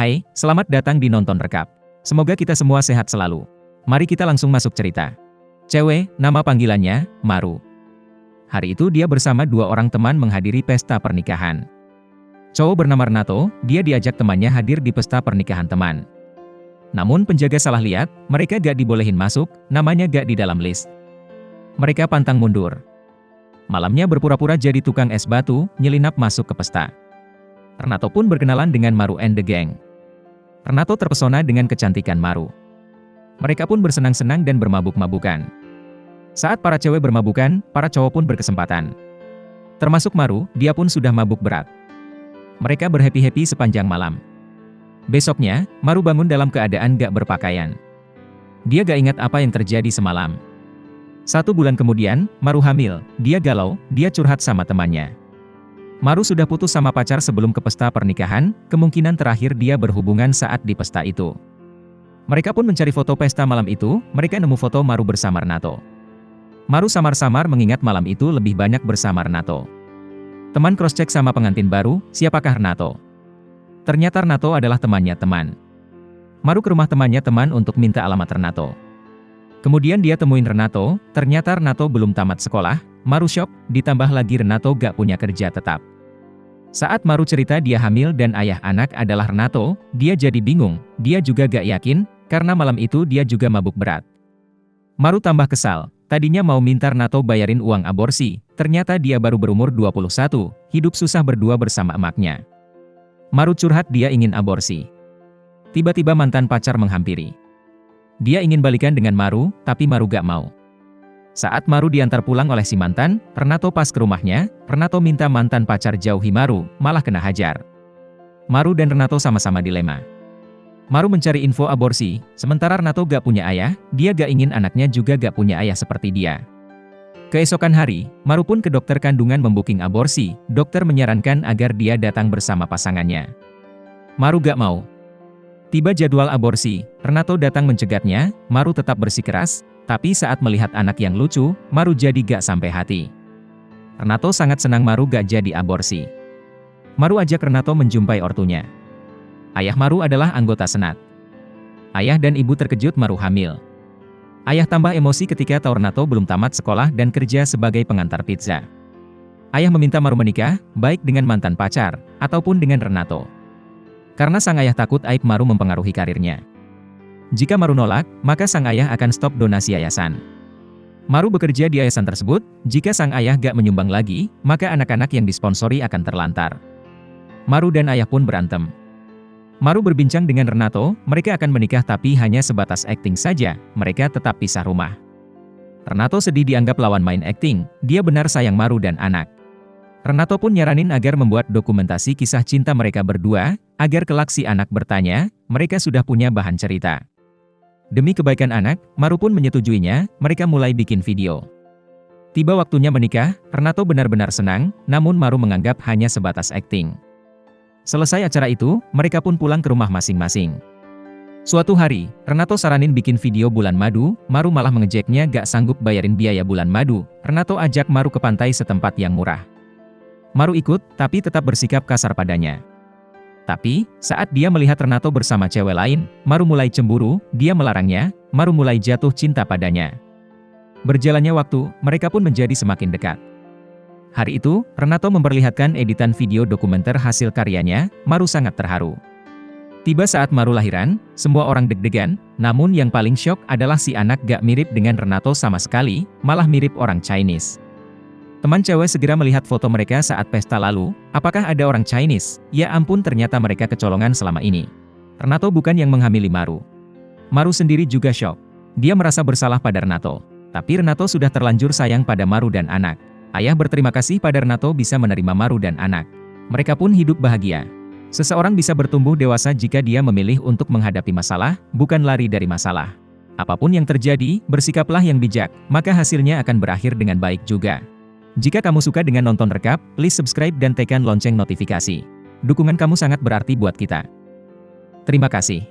Hai, selamat datang di Nonton Rekap. Semoga kita semua sehat selalu. Mari kita langsung masuk cerita. Cewek, nama panggilannya, Maru. Hari itu dia bersama dua orang teman menghadiri pesta pernikahan. Cowok bernama Renato, dia diajak temannya hadir di pesta pernikahan teman. Namun penjaga salah lihat, mereka gak dibolehin masuk, namanya gak di dalam list. Mereka pantang mundur. Malamnya berpura-pura jadi tukang es batu, nyelinap masuk ke pesta. Renato pun berkenalan dengan Maru and the gang. Renato terpesona dengan kecantikan Maru. Mereka pun bersenang-senang dan bermabuk-mabukan. Saat para cewek bermabukan, para cowok pun berkesempatan. Termasuk Maru, dia pun sudah mabuk berat. Mereka berhappy-happy sepanjang malam. Besoknya, Maru bangun dalam keadaan gak berpakaian. Dia gak ingat apa yang terjadi semalam. 1 bulan kemudian, Maru hamil, dia galau, dia curhat sama temannya. Maru sudah putus sama pacar sebelum ke pesta pernikahan, kemungkinan terakhir dia berhubungan saat di pesta itu. Mereka pun mencari foto pesta malam itu, mereka nemu foto Maru bersama Renato. Maru samar-samar mengingat malam itu lebih banyak bersama Renato. Teman cross-check sama pengantin baru, siapakah Renato? Ternyata Renato adalah temannya teman. Maru ke rumah temannya teman untuk minta alamat Renato. Kemudian dia temuin Renato, ternyata Renato belum tamat sekolah. Maru shock, ditambah lagi Renato gak punya kerja tetap. Saat Maru cerita dia hamil dan ayah anak adalah Renato, dia jadi bingung, dia juga gak yakin, karena malam itu dia juga mabuk berat. Maru tambah kesal, tadinya mau minta Renato bayarin uang aborsi, ternyata dia baru berumur 21, hidup susah berdua bersama emaknya. Maru curhat dia ingin aborsi. Tiba-tiba mantan pacar menghampiri. Dia ingin balikan dengan Maru, tapi Maru gak mau. Saat Maru diantar pulang oleh si mantan, Renato pas ke rumahnya, Renato minta mantan pacar jauhi Maru, malah kena hajar. Maru dan Renato sama-sama dilema. Maru mencari info aborsi, sementara Renato gak punya ayah, dia gak ingin anaknya juga gak punya ayah seperti dia. Keesokan hari, Maru pun ke dokter kandungan membooking aborsi, dokter menyarankan agar dia datang bersama pasangannya. Maru gak mau. Tiba jadwal aborsi, Renato datang mencegatnya, Maru tetap bersikeras. Tapi saat melihat anak yang lucu, Maru jadi gak sampai hati. Renato sangat senang Maru gak jadi aborsi. Maru ajak Renato menjumpai ortunya. Ayah Maru adalah anggota Senat. Ayah dan ibu terkejut Maru hamil. Ayah tambah emosi ketika tahu Renato belum tamat sekolah dan kerja sebagai pengantar pizza. Ayah meminta Maru menikah, baik dengan mantan pacar, ataupun dengan Renato. Karena sang ayah takut aib Maru mempengaruhi karirnya. Jika Maru nolak, maka sang ayah akan stop donasi yayasan. Maru bekerja di yayasan tersebut, jika sang ayah gak menyumbang lagi, maka anak-anak yang disponsori akan terlantar. Maru dan ayah pun berantem. Maru berbincang dengan Renato, mereka akan menikah tapi hanya sebatas akting saja, mereka tetap pisah rumah. Renato sedih dianggap lawan main akting, dia benar sayang Maru dan anak. Renato pun nyaranin agar membuat dokumentasi kisah cinta mereka berdua, agar kelak si anak bertanya, mereka sudah punya bahan cerita. Demi kebaikan anak, Maru pun menyetujuinya, mereka mulai bikin video. Tiba waktunya menikah, Renato benar-benar senang, namun Maru menganggap hanya sebatas akting. Selesai acara itu, mereka pun pulang ke rumah masing-masing. Suatu hari, Renato saranin bikin video bulan madu, Maru malah mengejeknya gak sanggup bayarin biaya bulan madu. Renato ajak Maru ke pantai setempat yang murah. Maru ikut, tapi tetap bersikap kasar padanya. Tapi, saat dia melihat Renato bersama cewek lain, Maru mulai cemburu, dia melarangnya, Maru mulai jatuh cinta padanya. Berjalannya waktu, mereka pun menjadi semakin dekat. Hari itu, Renato memperlihatkan editan video dokumenter hasil karyanya, Maru sangat terharu. Tiba saat Maru lahiran, semua orang deg-degan, namun yang paling syok adalah si anak gak mirip dengan Renato sama sekali, malah mirip orang Chinese. Teman cewek segera melihat foto mereka saat pesta lalu, apakah ada orang Chinese? Ya ampun ternyata mereka kecolongan selama ini. Renato bukan yang menghamili Maru. Maru sendiri juga syok. Dia merasa bersalah pada Renato. Tapi Renato sudah terlanjur sayang pada Maru dan anak. Ayah berterima kasih pada Renato bisa menerima Maru dan anak. Mereka pun hidup bahagia. Seseorang bisa bertumbuh dewasa jika dia memilih untuk menghadapi masalah, bukan lari dari masalah. Apapun yang terjadi, bersikaplah yang bijak, maka hasilnya akan berakhir dengan baik juga. Jika kamu suka dengan nonton rekap, please subscribe dan tekan lonceng notifikasi. Dukungan kamu sangat berarti buat kita. Terima kasih.